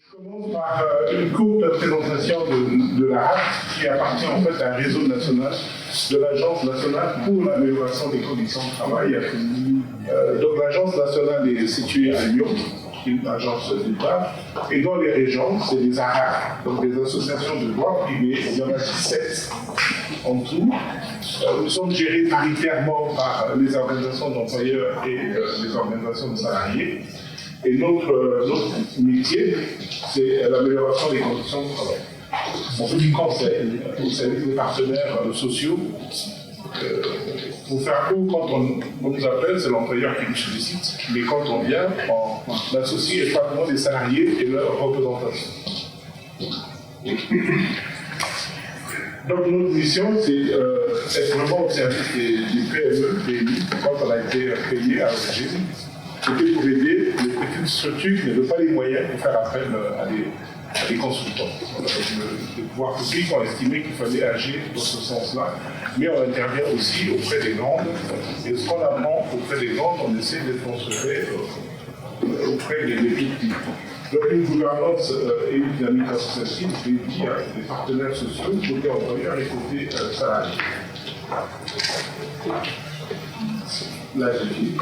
Je commence par une courte présentation de la RAC, qui appartient en fait à un réseau national de l'Agence nationale pour l'amélioration des conditions de travail. Donc l'Agence nationale est située à Lyon, qui est une agence d'État, et dans les régions, c'est des ARAC, donc des associations de droit privé, il y en a 17 en tout. Nous sommes gérés paritairement par les organisations d'employeurs et les organisations de salariés. Et notre métier, c'est l'amélioration des conditions de travail. On fait du conseil au service des partenaires sociaux. Pour faire court, quand on nous appelle, c'est l'employeur qui nous sollicite, mais quand on vient, on associe étroitement les salariés et leur représentation. Donc notre mission, c'est être vraiment au service des PME, PMI, quand on a été créé à l'origine. C'était pour aider les petites structures qui n'avaient pas les moyens pour faire appel à des consultants. Les pouvoirs publics ont estimé qu'il fallait agir dans ce sens-là, mais on intervient aussi auprès des grandes. Et ce qu'on apprend auprès des grandes, on essaie de transférer auprès des plus petits. Donc une gouvernance et une dynamique associative dédiée à des partenaires sociaux, côté employeur et côté salarié. La GFIP.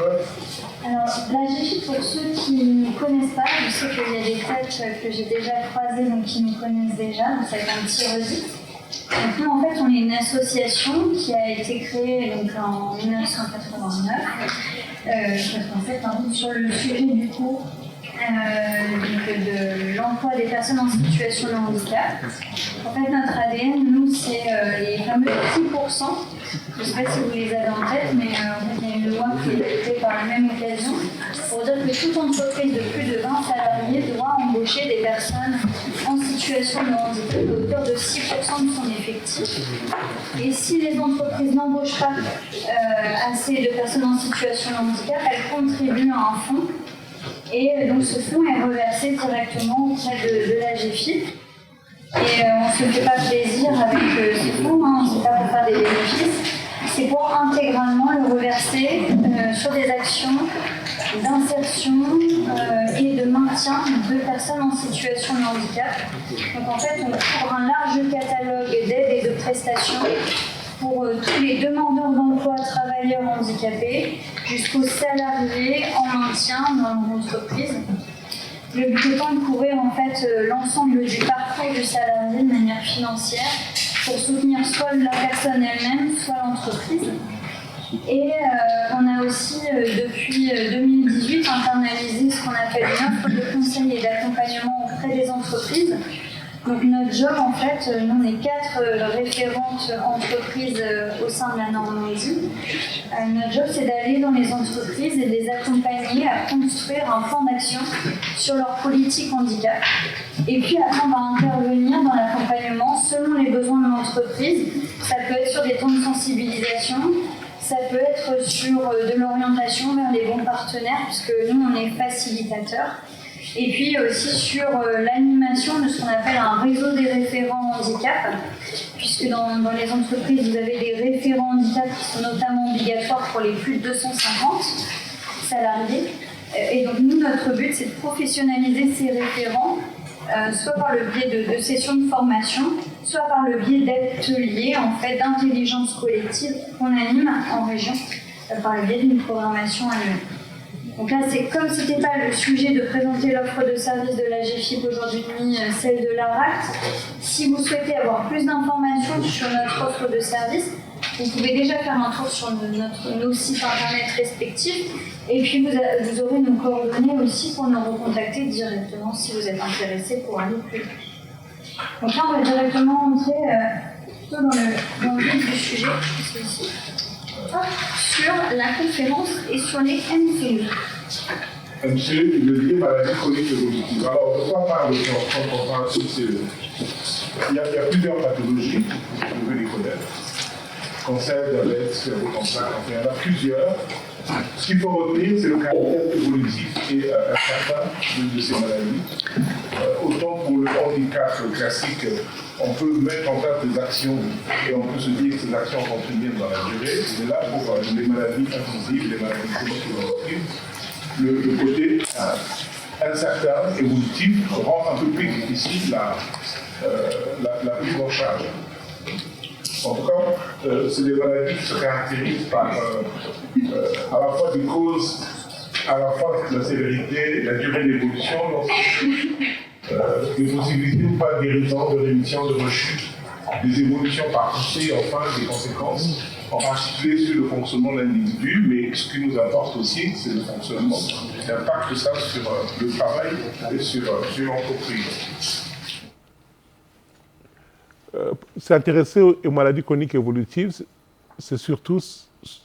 Alors, la GFIP, pour ceux qui ne connaissent pas, je sais qu'il y a des têtes que j'ai déjà croisées, donc qui nous connaissent déjà, donc ça va être un petit registre. Donc nous, en fait, on est une association qui a été créée donc, en 1989, sur le sujet du coup de l'emploi des personnes en situation de handicap. En fait, notre ADN, nous, c'est les fameux 6%. Je ne sais pas si vous les avez en tête, mais il y a une loi qui est adoptée par la même occasion pour dire que toute entreprise de plus de 20 salariés doit embaucher des personnes en situation de handicap à hauteur de 6% de son effectif. Et si les entreprises n'embauchent pas assez de personnes en situation de handicap, elles contribuent à un fonds. Et donc ce fonds est reversé directement auprès de la GFIP. Et on ne se fait pas plaisir avec ce fonds, on ne sait pas pour faire des bénéfices. C'est pour intégralement le reverser sur des actions d'insertion et de maintien de personnes en situation de handicap. Donc en fait, on couvre un large catalogue d'aides et de prestations pour tous les demandeurs d'emploi, travailleurs handicapés, jusqu'aux salariés en maintien dans l'entreprise. Le but étant de couvrir en fait l'ensemble du parcours du salarié de manière financière pour soutenir soit la personne elle-même, soit l'entreprise. Et on a aussi, depuis 2018, internalisé ce qu'on appelle une offre de conseil et d'accompagnement auprès des entreprises. Donc notre job, en fait, nous on est 4 référentes entreprises au sein de la Normandie. Notre job, c'est d'aller dans les entreprises et de les accompagner à construire un plan d'action sur leur politique handicap. Et puis après, on va intervenir dans l'accompagnement selon les besoins de l'entreprise. Ça peut être sur des temps de sensibilisation, ça peut être sur de l'orientation vers les bons partenaires, puisque nous, on est facilitateurs. Et puis aussi sur l'animation de ce qu'on appelle un réseau des référents handicap, puisque dans les entreprises, vous avez des référents handicap qui sont notamment obligatoires pour les plus de 250 salariés. Et donc nous, notre but, c'est de professionnaliser ces référents, soit par le biais de sessions de formation, soit par le biais d'ateliers en fait, d'intelligence collective qu'on anime en région, par le biais d'une programmation annuelle. Donc là, c'est comme ce n'était pas le sujet de présenter l'offre de service de la GFIP aujourd'hui, celle de l'ARAC. Si vous souhaitez avoir plus d'informations sur notre offre de service, vous pouvez déjà faire un tour sur nos sites internet respectifs. Et puis vous aurez nos coordonnées aussi pour nous recontacter directement si vous êtes intéressé pour aller plus loin. Donc là, on va directement entrer plutôt dans le vif du sujet. Sur la conférence et sur les MCE. MCE, le lié maladie chronique évolutive. Alors, de quoi parle quand on parle de MCE? Il y a plusieurs pathologies, vous pouvez les connaître. Cancer, diabète, sclérose en plaques, enfin, il y en a plusieurs. Ce qu'il faut retenir, c'est le caractère évolutif et incertain de ces maladies. Autant pour le handicap classique, on peut mettre en place des actions et on peut se dire que ces actions contribuent dans la durée. Mais là, pour les maladies invisibles, les maladies chroniques, le côté incertain, évolutif, rend un peu plus difficile la prise en charge. En tout cas, c'est des maladies qui se caractérisent par à la fois des causes, à la fois la sévérité, la durée d'évolution, des possibilités ou pas de guérison, de rémission, de rechute, des évolutions par poussée, enfin des conséquences, en particulier sur le fonctionnement de l'individu, mais ce qui nous importe aussi, c'est le fonctionnement, l'impact de ça sur le travail et sur l'entreprise. S'intéresser aux maladies chroniques évolutives, c'est surtout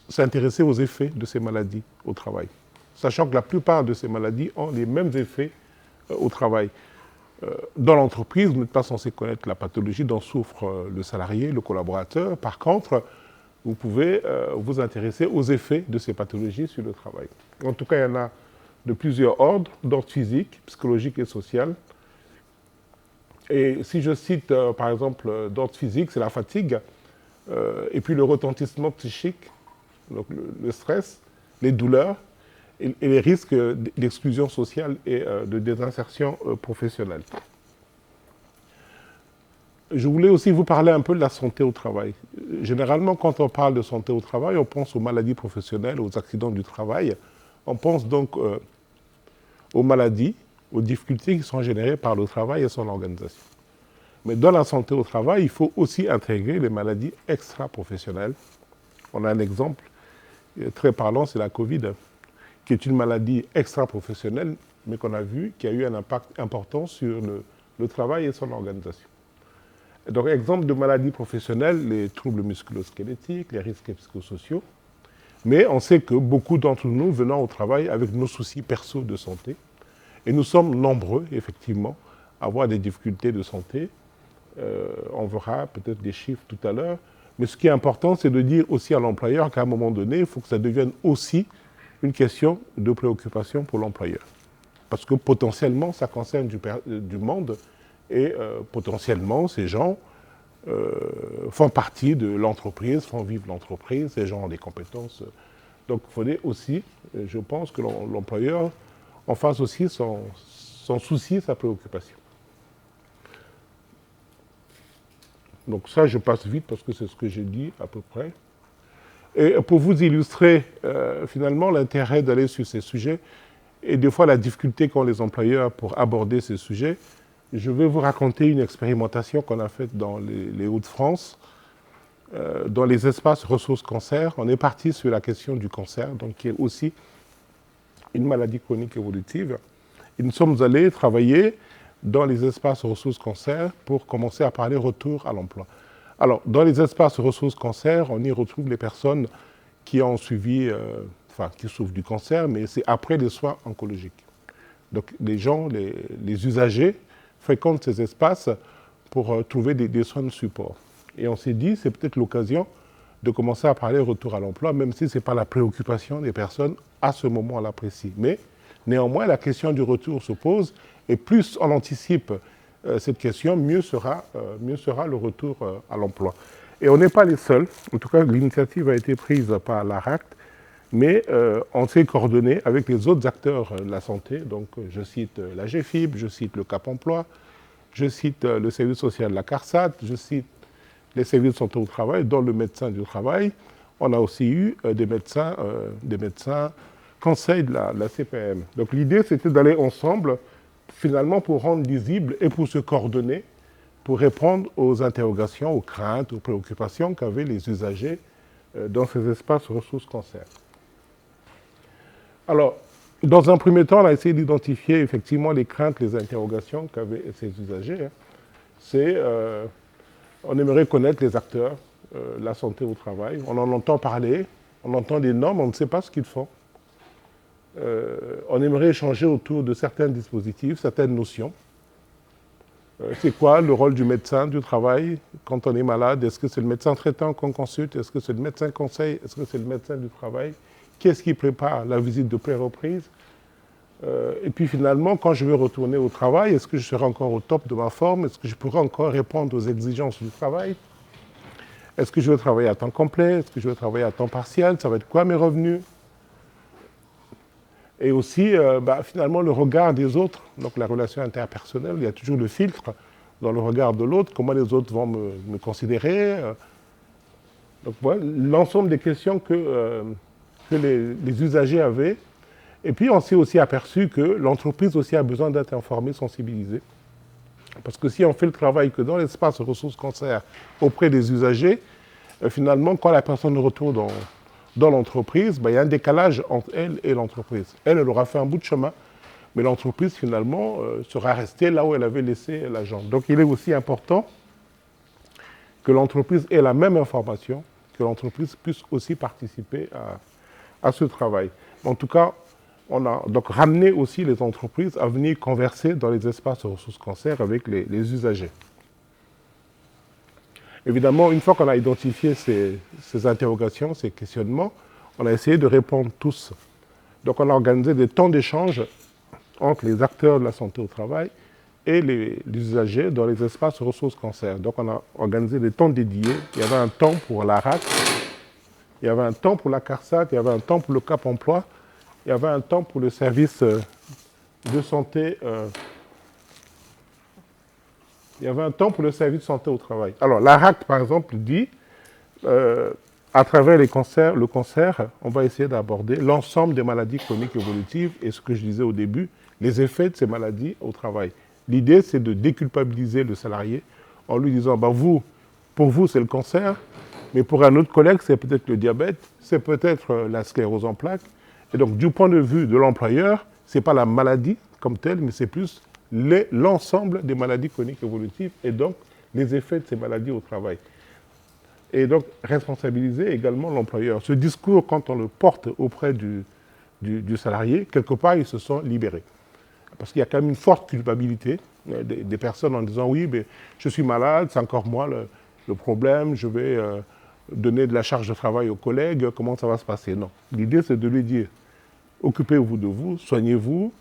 s'intéresser aux effets de ces maladies au travail. Sachant que la plupart de ces maladies ont les mêmes effets au travail. Dans l'entreprise, vous n'êtes pas censé connaître la pathologie dont souffre le salarié, le collaborateur. Par contre, vous pouvez vous intéresser aux effets de ces pathologies sur le travail. En tout cas, il y en a de plusieurs ordres, d'ordre physique, psychologique et social. Et si je cite, par exemple, d'ordre physique, c'est la fatigue, et puis le retentissement psychique, donc le stress, les douleurs, et les risques d'exclusion sociale et de désinsertion professionnelle. Je voulais aussi vous parler un peu de la santé au travail. Généralement, quand on parle de santé au travail, on pense aux maladies professionnelles, aux accidents du travail. On pense donc aux maladies, aux difficultés qui sont générées par le travail et son organisation. Mais dans la santé au travail, il faut aussi intégrer les maladies extra-professionnelles. On a un exemple très parlant, c'est la Covid, qui est une maladie extra-professionnelle, mais qu'on a vu qui a eu un impact important sur le travail et son organisation. Donc, exemple de maladies professionnelles, les troubles musculo-squelettiques, les risques psychosociaux. Mais on sait que beaucoup d'entre nous venons au travail avec nos soucis perso de santé. Et nous sommes nombreux, effectivement, à avoir des difficultés de santé. On verra peut-être des chiffres tout à l'heure. Mais ce qui est important, c'est de dire aussi à l'employeur qu'à un moment donné, il faut que ça devienne aussi une question de préoccupation pour l'employeur. Parce que potentiellement, ça concerne du monde et potentiellement, ces gens font partie de l'entreprise, font vivre l'entreprise, ces gens ont des compétences. Donc il faudrait aussi, je pense que l'employeur en fasse aussi son souci, sa préoccupation. Donc ça, je passe vite parce que c'est ce que j'ai dit à peu près. Et pour vous illustrer finalement l'intérêt d'aller sur ces sujets et des fois la difficulté qu'ont les employeurs pour aborder ces sujets, je vais vous raconter une expérimentation qu'on a faite dans les Hauts-de-France, dans les espaces ressources cancer. On est parti sur la question du cancer, donc qui est aussi une maladie chronique évolutive. Et nous sommes allés travailler dans les espaces ressources cancer pour commencer à parler retour à l'emploi. Alors, dans les espaces ressources cancer, on y retrouve les personnes qui ont suivi, qui souffrent du cancer, mais c'est après les soins oncologiques. Donc, les gens, les usagers, fréquentent ces espaces pour trouver des soins de support. Et on s'est dit, c'est peut-être l'occasion de commencer à parler retour à l'emploi, même si ce n'est pas la préoccupation des personnes à ce moment-là précis. Mais néanmoins, la question du retour se pose, et plus on anticipe cette question, mieux sera le retour à l'emploi. Et on n'est pas les seuls, en tout cas l'initiative a été prise par l'ARACT, mais on s'est coordonné avec les autres acteurs de la santé, donc je cite la GFIB, je cite le Cap Emploi, je cite le service social de la CARSAT, je cite les services de santé au travail, dont le médecin du travail. On a aussi eu des médecins conseils de la CPM. Donc l'idée, c'était d'aller ensemble, finalement, pour rendre lisible et pour se coordonner, pour répondre aux interrogations, aux craintes, aux préoccupations qu'avaient les usagers dans ces espaces ressources cancer. Alors, dans un premier temps, on a essayé d'identifier effectivement les craintes, les interrogations qu'avaient ces usagers. On aimerait connaître les acteurs, la santé au travail. On en entend parler, on entend des normes, on ne sait pas ce qu'ils font. On aimerait échanger autour de certains dispositifs, certaines notions. C'est quoi le rôle du médecin du travail quand on est malade? Est-ce que c'est le médecin traitant qu'on consulte? Est-ce que c'est le médecin conseil? Est-ce que c'est le médecin du travail? Qu'est-ce qui prépare la visite de pré-reprise? Et puis finalement, quand je vais retourner au travail, est-ce que je serai encore au top de ma forme? Est-ce que je pourrai encore répondre aux exigences du travail? Est-ce que je vais travailler à temps complet? Est-ce que je vais travailler à temps partiel? Ça va être quoi mes revenus? Et aussi, finalement, le regard des autres, donc la relation interpersonnelle, il y a toujours le filtre dans le regard de l'autre, comment les autres vont me considérer. Donc voilà, l'ensemble des questions que les usagers avaient. Et puis on s'est aussi aperçu que l'entreprise aussi a besoin d'être informée, sensibilisée. Parce que si on fait le travail que dans l'espace ressources cancer auprès des usagers, finalement, quand la personne retourne dans l'entreprise, il y a un décalage entre elle et l'entreprise. Elle aura fait un bout de chemin, mais l'entreprise, finalement, sera restée là où elle avait laissé l'agent. Donc il est aussi important que l'entreprise ait la même information, que l'entreprise puisse aussi participer à ce travail. En tout cas, on a donc ramené aussi les entreprises à venir converser dans les espaces ressources cancer avec les usagers. Évidemment, une fois qu'on a identifié ces interrogations, ces questionnements, on a essayé de répondre tous. Donc on a organisé des temps d'échange entre les acteurs de la santé au travail et les usagers dans les espaces ressources cancer. Donc on a organisé des temps dédiés. Il y avait un temps pour la RAC, il y avait un temps pour la CARSAT, il y avait un temps pour le Cap Emploi, il y avait un temps pour le service de santé. Il y avait un temps pour le service de santé au travail. Alors, la RAC, par exemple, dit, à travers le cancer, on va essayer d'aborder l'ensemble des maladies chroniques évolutives et ce que je disais au début, les effets de ces maladies au travail. L'idée, c'est de déculpabiliser le salarié en lui disant, pour vous, c'est le cancer, mais pour un autre collègue, c'est peut-être le diabète, c'est peut-être la sclérose en plaques. Et donc, du point de vue de l'employeur, ce n'est pas la maladie comme telle, mais c'est plus l'ensemble des maladies chroniques évolutives et donc les effets de ces maladies au travail. Et donc, responsabiliser également l'employeur. Ce discours, quand on le porte auprès du salarié, quelque part, ils se sont libérés. Parce qu'il y a quand même une forte culpabilité des personnes en disant « Oui, mais je suis malade, c'est encore moi le problème, je vais donner de la charge de travail aux collègues, comment ça va se passer ?» Non. L'idée, c'est de lui dire « Occupez-vous de vous, soignez-vous,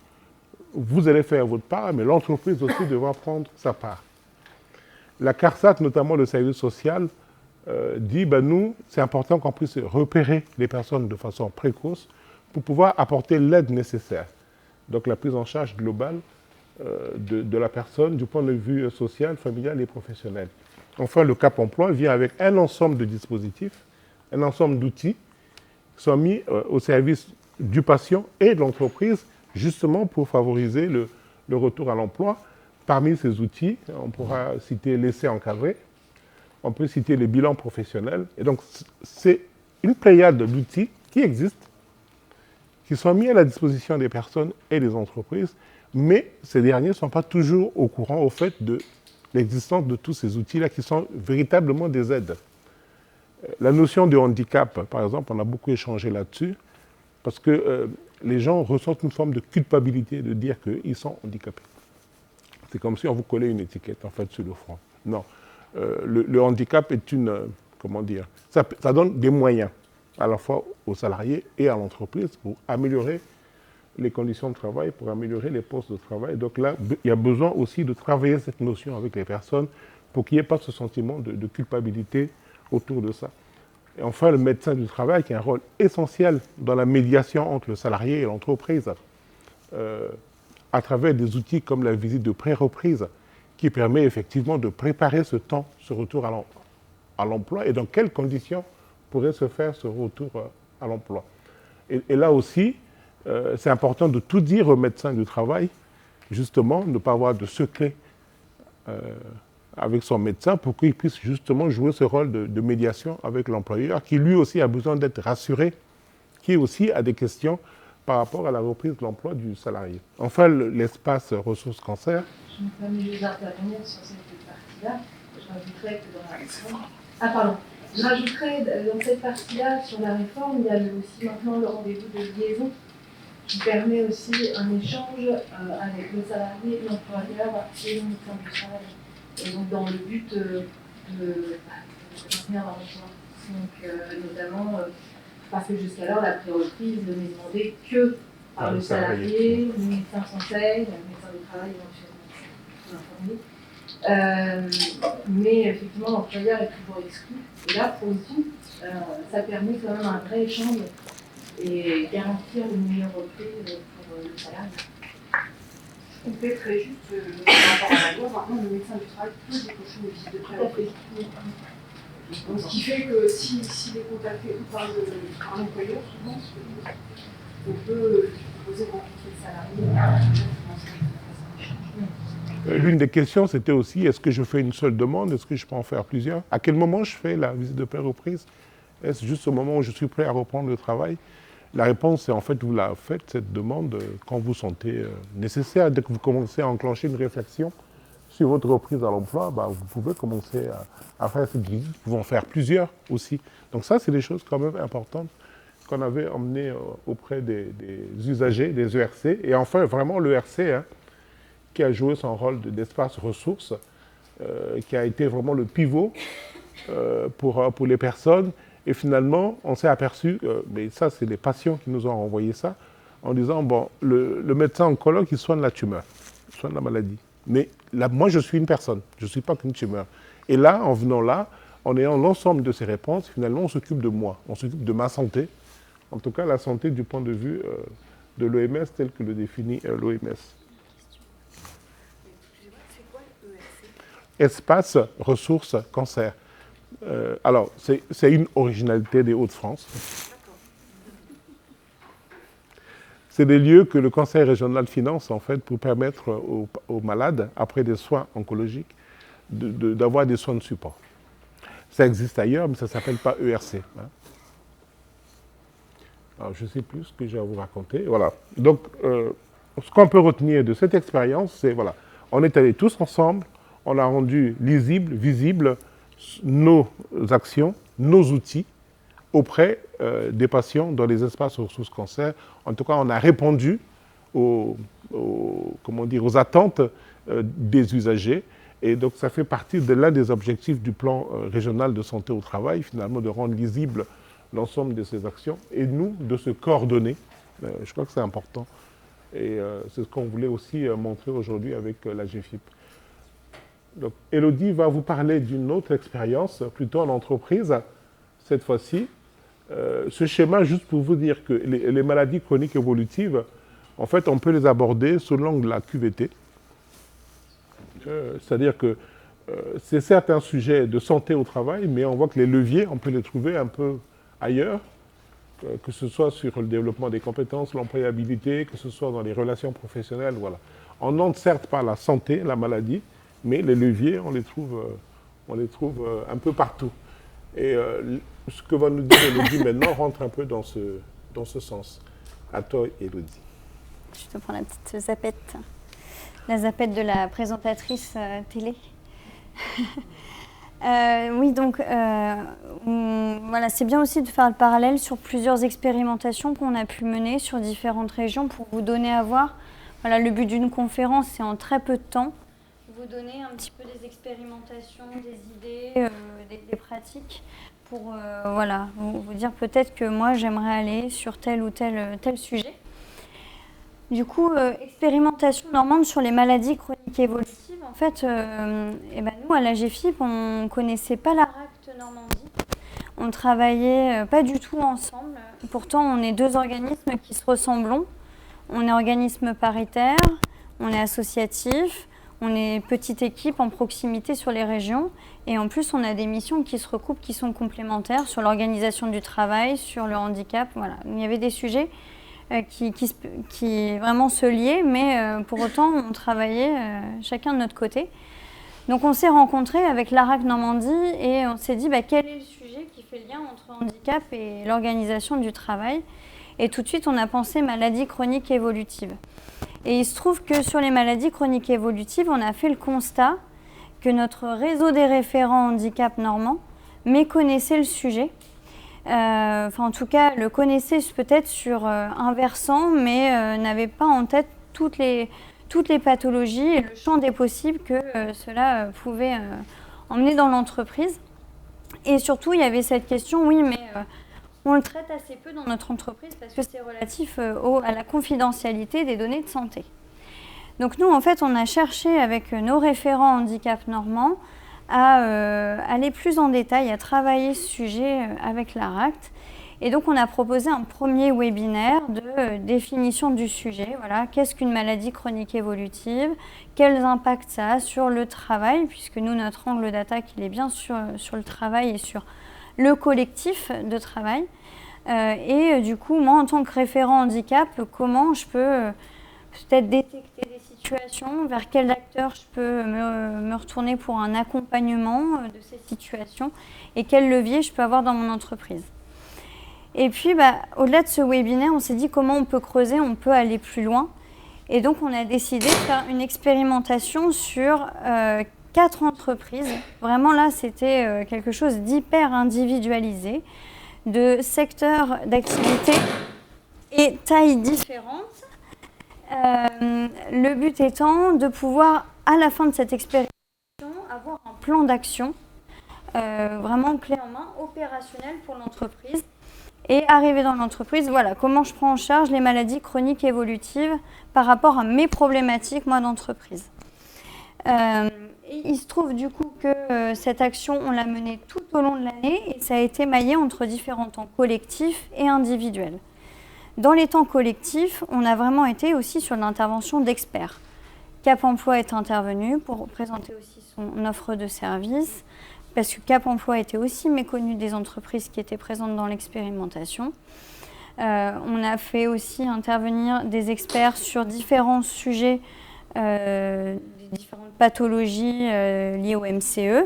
vous allez faire votre part, mais l'entreprise aussi devra prendre sa part. » La CARSAT, notamment le service social, dit nous, c'est important qu'on puisse repérer les personnes de façon précoce pour pouvoir apporter l'aide nécessaire. Donc la prise en charge globale de la personne du point de vue social, familial et professionnel. Enfin, le Cap Emploi vient avec un ensemble de dispositifs, un ensemble d'outils qui sont mis au service du patient et de l'entreprise, justement pour favoriser le retour à l'emploi. Parmi ces outils, on pourra citer l'essai encadré, on peut citer les bilans professionnels. Et donc, c'est une pléiade d'outils qui existent, qui sont mis à la disposition des personnes et des entreprises, mais ces derniers ne sont pas toujours au courant au fait de l'existence de tous ces outils-là qui sont véritablement des aides. La notion de handicap, par exemple, on a beaucoup échangé là-dessus, parce que les gens ressentent une forme de culpabilité de dire qu'ils sont handicapés. C'est comme si on vous collait une étiquette, en fait, sur le front. Non. Le handicap est ça donne des moyens, à la fois aux salariés et à l'entreprise, pour améliorer les conditions de travail, pour améliorer les postes de travail. Donc là, il y a besoin aussi de travailler cette notion avec les personnes pour qu'il n'y ait pas ce sentiment de culpabilité autour de ça. Et enfin, le médecin du travail qui a un rôle essentiel dans la médiation entre le salarié et l'entreprise, à travers des outils comme la visite de pré-reprise, qui permet effectivement de préparer ce retour à l'emploi et dans quelles conditions pourrait se faire ce retour à l'emploi. Et là aussi, c'est important de tout dire au médecin du travail, justement, ne pas avoir de secret avec son médecin pour qu'il puisse justement jouer ce rôle de médiation avec l'employeur, qui lui aussi a besoin d'être rassuré, qui aussi a des questions par rapport à la reprise de l'emploi du salarié. Enfin, l'espace ressources cancer. Je me permets juste d'intervenir sur cette partie-là. Je rajouterais que dans la réforme... Je rajouterais dans cette partie-là, sur la réforme, il y a aussi maintenant le rendez-vous de liaison qui permet aussi un échange avec le salarié, l'employeur et le médecin du travail. Et donc dans le but de maintenir l'emploi. Donc notamment parce que jusqu'alors la pré-reprise ne m'est demandée que par le salarié, le médecin conseil, le médecin du travail éventuellement mais effectivement l'employeur est toujours exclu. Et là pour le coup, ça permet quand même un vrai échange et garantir une meilleure reprise pour le salarié. Je compléterais juste par rapport à la loi, maintenant le médecin du travail peut déclencher une visite de pré-reprise. Donc, ce qui fait que s'il est contacté par un employeur, souvent, on peut proposer de rencontrer le salarié. L'une des questions, c'était aussi, est-ce que je fais une seule demande? Est-ce que je peux en faire plusieurs? À quel moment je fais la visite de pré-reprise? Est-ce juste au moment où je suis prêt à reprendre le travail? La réponse, c'est en fait, vous la faites, cette demande, quand vous sentez nécessaire. Dès que vous commencez à enclencher une réflexion sur votre reprise à l'emploi, vous pouvez commencer à faire cette visite. Vous pouvez en faire plusieurs aussi. Donc ça, c'est des choses quand même importantes qu'on avait emmenées auprès des usagers, des ERC. Et enfin, vraiment, l'ERC, qui a joué son rôle d'espace ressources, qui a été vraiment le pivot pour les personnes. Et finalement, on s'est aperçu, mais ça, c'est les patients qui nous ont envoyé ça, en disant, bon, le médecin oncologue, il soigne la tumeur, il soigne la maladie. Mais là, moi, je suis une personne, je ne suis pas qu'une tumeur. Et là, en venant là, en ayant l'ensemble de ces réponses, finalement, on s'occupe de moi, on s'occupe de ma santé, en tout cas la santé du point de vue de l'OMS, tel que le définit l'OMS. Espace, ressources, cancer. Alors, c'est une originalité des Hauts-de-France. C'est des lieux que le Conseil régional finance, en fait, pour permettre aux malades, après des soins oncologiques, d'avoir des soins de support. Ça existe ailleurs, mais ça ne s'appelle pas ERC. Alors, je ne sais plus ce que j'ai à vous raconter. Voilà. Donc, ce qu'on peut retenir de cette expérience, c'est, voilà, on est allés tous ensemble, on a rendu lisible, visible, nos actions, nos outils auprès des patients dans les espaces ressources cancer. En tout cas, on a répondu aux attentes des usagers. Et donc, ça fait partie de l'un des objectifs du plan régional de santé au travail, finalement, de rendre lisible l'ensemble de ces actions et nous, de se coordonner. Je crois que c'est important. Et c'est ce qu'on voulait aussi montrer aujourd'hui avec la GFIP. Donc, Élodie va vous parler d'une autre expérience, plutôt en entreprise, cette fois-ci. Ce schéma, juste pour vous dire que les maladies chroniques évolutives, en fait, on peut les aborder sous l'angle de la QVT. C'est-à-dire que c'est certes un sujet de santé au travail, mais on voit que les leviers, on peut les trouver un peu ailleurs, que ce soit sur le développement des compétences, l'employabilité, que ce soit dans les relations professionnelles, voilà. On n'entre certes pas la santé, la maladie, mais les leviers, on les trouve un peu partout. Et ce que va nous dire Élodie maintenant rentre un peu dans ce sens. À toi, Élodie. Je te prends la petite zapette. La zapette de la présentatrice télé. Oui, donc voilà, c'est bien aussi de faire le parallèle sur plusieurs expérimentations qu'on a pu mener sur différentes régions pour vous donner à voir. Voilà, le but d'une conférence, c'est en très peu de temps vous donner un petit peu des expérimentations, des idées, des pratiques pour voilà, vous dire peut-être que moi j'aimerais aller sur tel ou tel sujet. Du coup, expérimentation normande sur les maladies chroniques évolutives. En fait, nous, à la GFIP, on ne connaissait pas la RACT Normandie. On ne travaillait pas du tout ensemble. Pourtant, on est deux organismes qui se ressemblent. On est organisme paritaire, on est associatif, on est petite équipe en proximité sur les régions. Et en plus, on a des missions qui se recoupent, qui sont complémentaires sur l'organisation du travail, sur le handicap. Voilà. Il y avait des sujets qui vraiment se liaient, mais pour autant, on travaillait chacun de notre côté. Donc, on s'est rencontrés avec l'ARAC Normandie et on s'est dit quel est le sujet qui fait le lien entre handicap et l'organisation du travail. Et tout de suite, on a pensé maladies chroniques évolutives. Et il se trouve que sur les maladies chroniques évolutives, on a fait le constat que notre réseau des référents handicap normands méconnaissait le sujet. En tout cas, le connaissait peut-être sur un versant, mais n'avait pas en tête toutes les pathologies et le champ des possibles que cela pouvait emmener dans l'entreprise. Et surtout, il y avait cette question, oui, mais on le traite assez peu dans notre entreprise parce que c'est relatif à la confidentialité des données de santé. Donc nous, en fait, on a cherché avec nos référents handicap normands à aller plus en détail, à travailler ce sujet avec l'ARACT. Et donc, on a proposé un premier webinaire de définition du sujet. Voilà, qu'est-ce qu'une maladie chronique évolutive? Quels impacts ça a sur le travail? Puisque nous, notre angle d'attaque, il est bien sur le travail et sur le collectif de travail. Du coup, moi, en tant que référent handicap, comment je peux peut-être détecter des situations, vers quels acteurs je peux me retourner pour un accompagnement de ces situations et quels leviers je peux avoir dans mon entreprise. Et puis, au-delà de ce webinaire, on s'est dit comment on peut creuser, on peut aller plus loin. Et donc, on a décidé de faire une expérimentation sur 4 entreprises. Vraiment, là, c'était quelque chose d'hyper individualisé, de secteurs d'activité et tailles différentes. Le but étant de pouvoir, à la fin de cette expérimentation, avoir un plan d'action vraiment clé en main, opérationnel pour l'entreprise. Et arriver dans l'entreprise, voilà, comment je prends en charge les maladies chroniques évolutives par rapport à mes problématiques, moi, d'entreprise. Il se trouve du coup que cette action, on l'a menée tout au long de l'année et ça a été maillé entre différents temps collectifs et individuels. Dans les temps collectifs, on a vraiment été aussi sur l'intervention d'experts. Cap Emploi est intervenu pour présenter aussi son offre de services, parce que Cap Emploi était aussi méconnu des entreprises qui étaient présentes dans l'expérimentation. On a fait aussi intervenir des experts sur différents sujets, des différentes pathologies liées au MCE.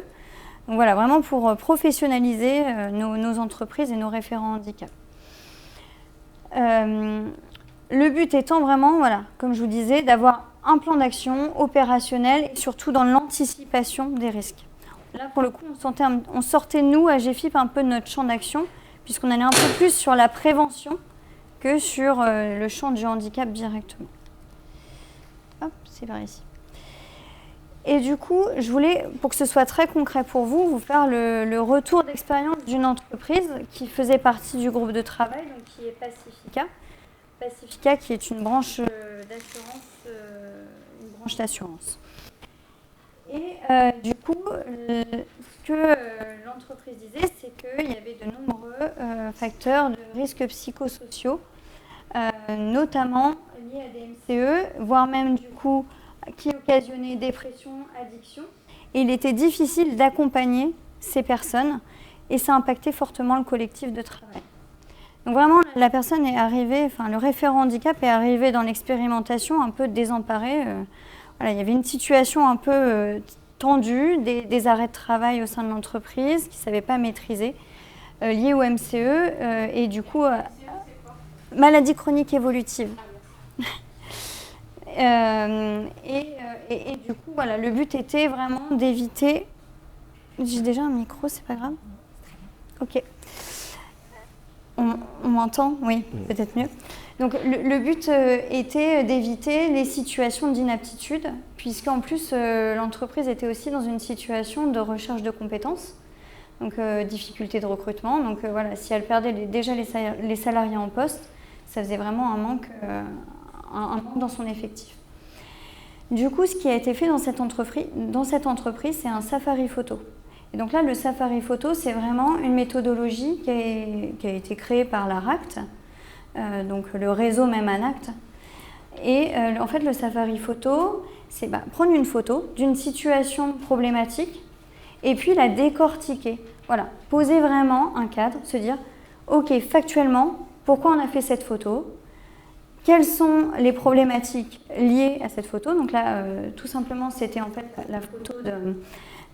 Donc voilà, vraiment pour professionnaliser nos entreprises et nos référents handicap. Le but étant vraiment, voilà, comme je vous disais, d'avoir un plan d'action opérationnel et surtout dans l'anticipation des risques. Là, pour le coup, on sortait, nous, à GFIP, un peu de notre champ d'action, puisqu'on allait un peu plus sur la prévention que sur le champ du handicap directement. Hop, c'est par ici. Et du coup, je voulais, pour que ce soit très concret pour vous, vous faire le retour d'expérience d'une entreprise qui faisait partie du groupe de travail, donc qui est Pacifica. Pacifica, qui est une branche d'assurance. Et du coup, ce que l'entreprise disait, c'est qu'il y avait de nombreux facteurs de risques psychosociaux, notamment liés à des MCE, voire même du coup qui occasionnaient dépression, addiction. Et il était difficile d'accompagner ces personnes et ça impactait fortement le collectif de travail. Donc vraiment, la personne est arrivée, enfin le référent handicap est arrivé dans l'expérimentation un peu désemparé. Voilà, il y avait une situation un peu tendue, des arrêts de travail au sein de l'entreprise qui ne savaient pas maîtriser, liés au MCE et du coup, maladie chronique évolutive. Et du coup, voilà, le but était vraiment d'éviter... J'ai déjà un micro, c'est pas grave? Ok. On m'entend? Oui, peut-être mieux. Donc le but était d'éviter les situations d'inaptitude, puisqu'en plus l'entreprise était aussi dans une situation de recherche de compétences, donc difficulté de recrutement. Donc voilà, si elle perdait déjà les salariés en poste, ça faisait vraiment un manque dans son effectif. Du coup, ce qui a été fait dans cette entreprise, c'est un safari photo. Et donc là, le safari photo, c'est vraiment une méthodologie qui a été créée par l'ARACT, donc le réseau même ANACT. Et en fait, le safari photo, c'est prendre une photo d'une situation problématique et puis la décortiquer. Voilà, poser vraiment un cadre, se dire, ok, factuellement, pourquoi on a fait cette photo? Quelles sont les problématiques liées à cette photo? Donc là, tout simplement, c'était en fait la photo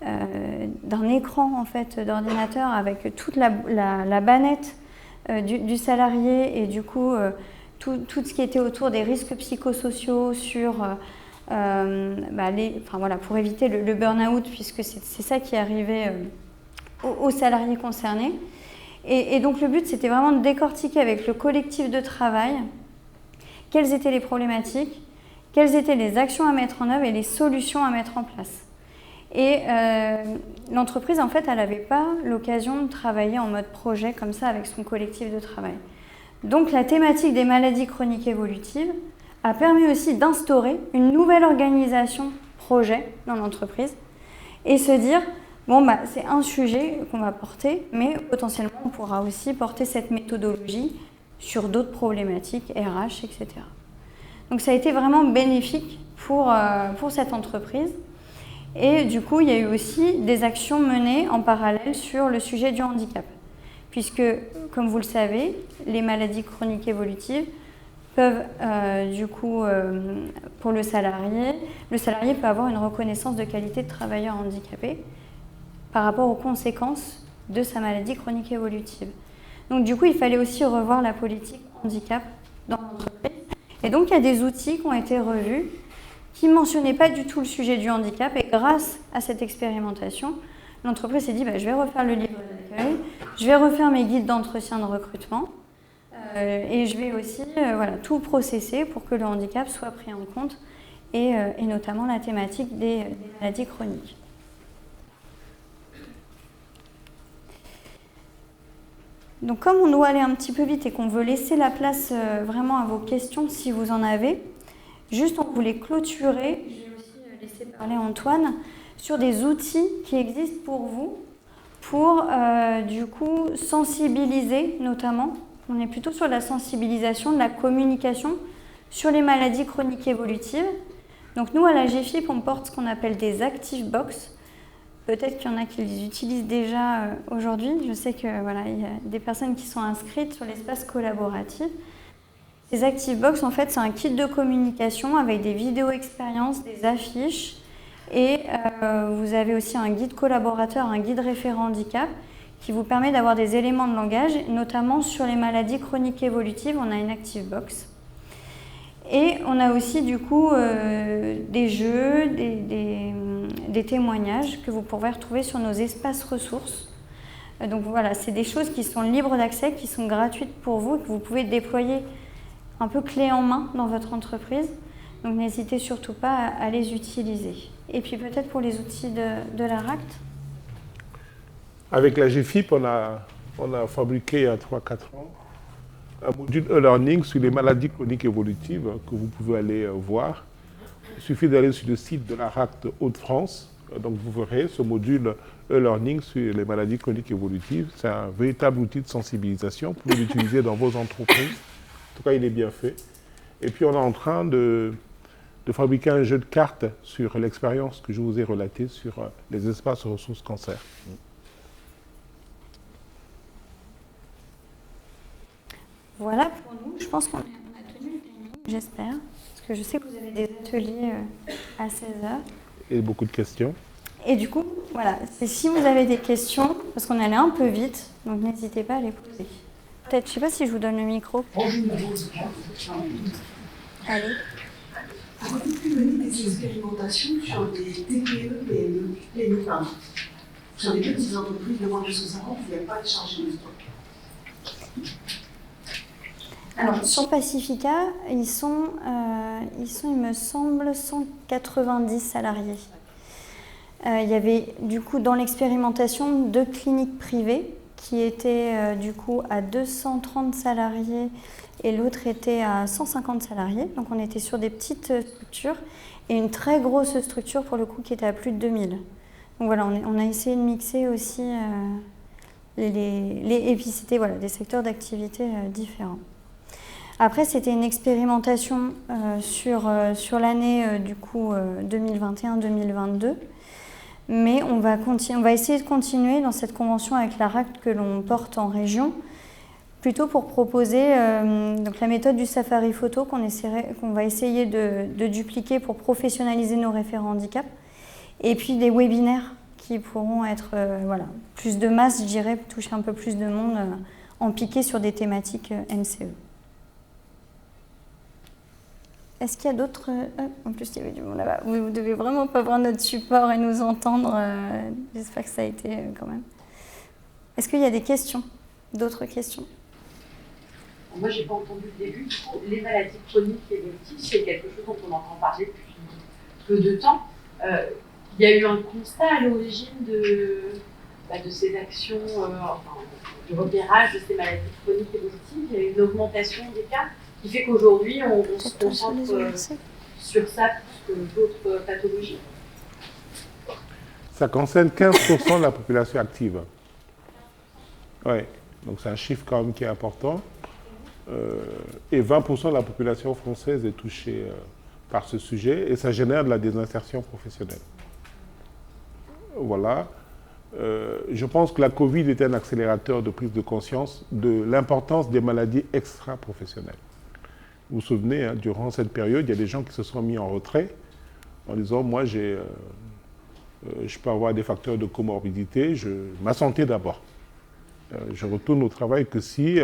d'un écran en fait, d'ordinateur avec toute la bannette du salarié et du coup tout ce qui était autour des risques psychosociaux sur voilà, pour éviter le burn-out puisque c'est ça qui arrivait aux salariés concernés. Et donc le but c'était vraiment de décortiquer avec le collectif de travail quelles étaient les problématiques, quelles étaient les actions à mettre en œuvre et les solutions à mettre en place. Et l'entreprise, en fait, elle n'avait pas l'occasion de travailler en mode projet comme ça avec son collectif de travail. Donc la thématique des maladies chroniques évolutives a permis aussi d'instaurer une nouvelle organisation projet dans l'entreprise et se dire, Bon, bah, c'est un sujet qu'on va porter, mais potentiellement, on pourra aussi porter cette méthodologie sur d'autres problématiques, RH, etc. Donc, ça a été vraiment bénéfique pour cette entreprise. Et du coup, il y a eu aussi des actions menées en parallèle sur le sujet du handicap. Puisque, comme vous le savez, les maladies chroniques évolutives peuvent, pour le salarié peut avoir une reconnaissance de qualité de travailleur handicapé par rapport aux conséquences de sa maladie chronique évolutive. Donc du coup, il fallait aussi revoir la politique handicap dans l'entreprise. Et donc, il y a des outils qui ont été revus qui ne mentionnaient pas du tout le sujet du handicap. Et grâce à cette expérimentation, l'entreprise s'est dit je vais refaire le livre d'accueil, je vais refaire mes guides d'entretien de recrutement et je vais aussi tout processer pour que le handicap soit pris en compte et notamment la thématique des maladies chroniques. Donc comme on doit aller un petit peu vite et qu'on veut laisser la place vraiment à vos questions si vous en avez, juste on voulait clôturer, je vais aussi laisser parler Antoine, sur des outils qui existent pour vous, pour du coup sensibiliser notamment. On est plutôt sur la sensibilisation, de la communication sur les maladies chroniques évolutives. Donc nous à la GFIP on porte ce qu'on appelle des Active Box. Peut-être qu'il y en a qui les utilisent déjà aujourd'hui. Je sais que il y a des personnes qui sont inscrites sur l'espace collaboratif. Ces Active Box, en fait, c'est un kit de communication avec des vidéos expériences, des affiches. Et vous avez aussi un guide collaborateur, un guide référent handicap qui vous permet d'avoir des éléments de langage, notamment sur les maladies chroniques évolutives. On a une Active Box. Et on a aussi du coup des jeux, des témoignages que vous pourrez retrouver sur nos espaces ressources. Donc voilà, c'est des choses qui sont libres d'accès, qui sont gratuites pour vous et que vous pouvez déployer un peu clé en main dans votre entreprise. Donc n'hésitez surtout pas à les utiliser. Et puis peut-être pour les outils de la RACT. Avec la GFIP, on a fabriqué il y a 3-4 ans un module e-learning sur les maladies chroniques évolutives que vous pouvez aller voir. Il suffit d'aller sur le site de la RACT Hauts-de-France. Donc vous verrez ce module e-learning sur les maladies chroniques évolutives. C'est un véritable outil de sensibilisation. Vous pouvez l'utiliser dans vos entreprises. En tout cas, il est bien fait. Et puis on est en train de fabriquer un jeu de cartes sur l'expérience que je vous ai relatée sur les espaces ressources cancer. Voilà pour nous. Je pense qu'on a tenu le timing, j'espère. Parce que je sais que vous avez des ateliers à 16h. Et beaucoup de questions. Et du coup, voilà, c'est si vous avez des questions, parce qu'on allait un peu vite, donc n'hésitez pas à les poser. Peut-être, je ne sais pas si je vous donne le micro. Allez. Avez-vous pu mener des expérimentations sur des TPE, PME, pardon, sur des petites entreprises de moins de 250 qui n'avaient pas de chargé de stock? Alors, sur Pacifica, ils sont, il me semble, 190 salariés. Il y avait, du coup, dans l'expérimentation, 2 cliniques privées qui étaient, du coup, à 230 salariés et l'autre était à 150 salariés. Donc, on était sur des petites structures et une très grosse structure, pour le coup, qui était à plus de 2000. Donc, voilà, on a essayé de mixer aussi et puis, c'était des secteurs d'activité différents. Après, c'était une expérimentation sur l'année du coup 2021-2022, mais on va essayer de continuer dans cette convention avec la RACT que l'on porte en région, plutôt pour proposer donc la méthode du safari photo qu'on va essayer de dupliquer pour professionnaliser nos référents handicap, et puis des webinaires qui pourront être plus de masse, je dirais, toucher un peu plus de monde, en piqué sur des thématiques MCE. Est-ce qu'il y a d'autres... en plus, il y avait du monde là-bas. Vous ne devez vraiment pas voir notre support et nous entendre. J'espère que ça a été quand même. Est-ce qu'il y a des questions? D'autres questions? Moi, je n'ai pas entendu le début. Du coup, les maladies chroniques évolutives, c'est quelque chose dont on entend parler depuis peu de temps. Il y a eu un constat à l'origine de ces actions, du repérage de ces maladies chroniques évolutives. Il y a eu une augmentation des cas qui fait qu'aujourd'hui, on se concentre sur ça plus que d'autres pathologies. Ça concerne 15% de la population active. Oui, donc c'est un chiffre quand même qui est important. Et 20% de la population française est touchée par ce sujet et ça génère de la désinsertion professionnelle. Voilà. Je pense que la Covid est un accélérateur de prise de conscience de l'importance des maladies extra-professionnelles. Vous vous souvenez, hein, durant cette période, il y a des gens qui se sont mis en retrait en disant « moi, je peux avoir des facteurs de comorbidité, ma santé d'abord. Je retourne au travail que si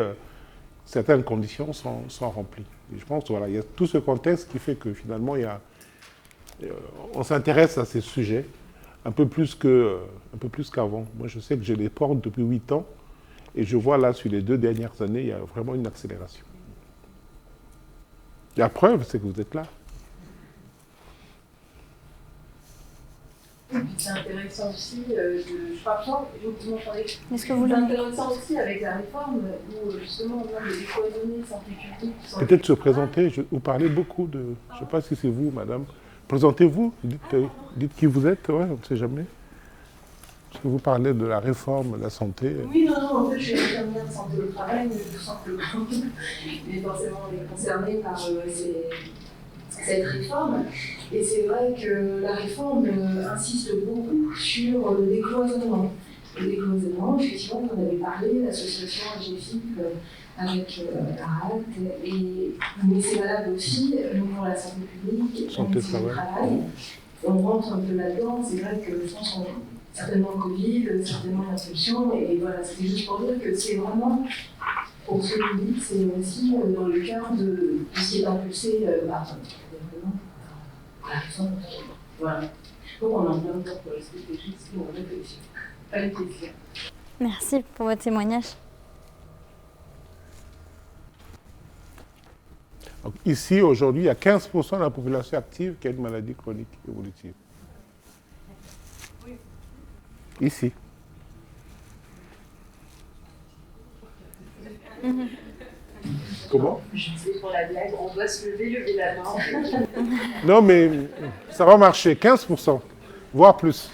certaines conditions sont remplies. » Et je pense qu'il voilà, y a tout ce contexte qui fait que finalement, on s'intéresse à ces sujets un peu plus qu'avant. Moi, je sais que je les porte depuis 8 ans et je vois là, sur les 2 dernières années, il y a vraiment une accélération. La preuve, c'est que vous êtes là. C'est intéressant aussi, je parle effectivement parler. Est-ce que vous C'est l'avez intéressant aussi avec la réforme où justement on a des décloisonnées santé publique. Peut-être se présenter, vous parlez beaucoup de... Je ne sais pas si c'est vous, madame. Présentez-vous, dites qui vous êtes, ouais, on ne sait jamais. Parce que vous parlez de la réforme de la santé. Oui, non, en fait, je suis infirmière de santé au travail, mais tout simplement, mais forcément, on est concerné par cette réforme. Et c'est vrai que la réforme insiste beaucoup sur le décloisonnement. Le décloisonnement, effectivement, on avait parlé, l'association AGFIP avec la RALT, mais c'est valable aussi pour la santé publique, Santé le travail. On rentre un peu là-dedans, c'est vrai que je pense qu'on certainement le Covid, certainement l'inscription, et voilà, c'était juste pour dire que c'est vraiment, pour ce que vous dites, c'est aussi dans le cœur de ce qui est impulsé par la réforme. Voilà. Donc on en plein temps pour respecter juste pour réfléchir. Pas une question. Merci pour votre témoignage. Donc, ici, aujourd'hui, il y a 15% de la population active qui a une maladie chronique évolutive. Ici. Comment? Je sais pour la blague, on doit se lever la main. Non, mais ça va marcher. 15%, voire plus.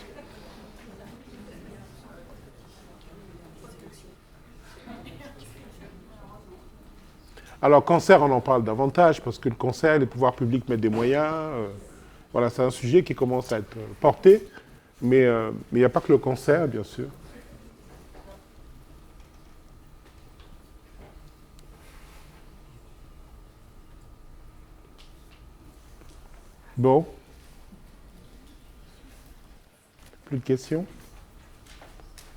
Alors, cancer, on en parle davantage, parce que le cancer, les pouvoirs publics mettent des moyens. Voilà, c'est un sujet qui commence à être porté, mais il n'y a pas que le cancer, bien sûr. Bon. Plus de questions?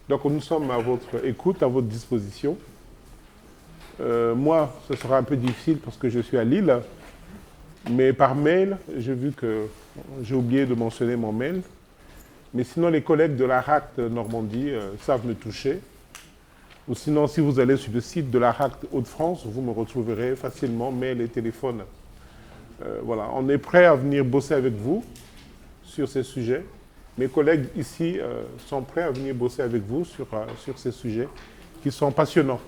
Donc, nous sommes à votre écoute, à votre disposition. Moi, ce sera un peu difficile parce que je suis à Lille, mais par mail, j'ai vu que j'ai oublié de mentionner mon mail. Mais sinon, les collègues de la RACT Normandie savent me toucher. Ou sinon, si vous allez sur le site de la RACT Hauts-de-France, vous me retrouverez facilement, mail et téléphone. Voilà, on est prêt à venir bosser avec vous sur ces sujets. Mes collègues ici sont prêts à venir bosser avec vous sur ces sujets qui sont passionnants.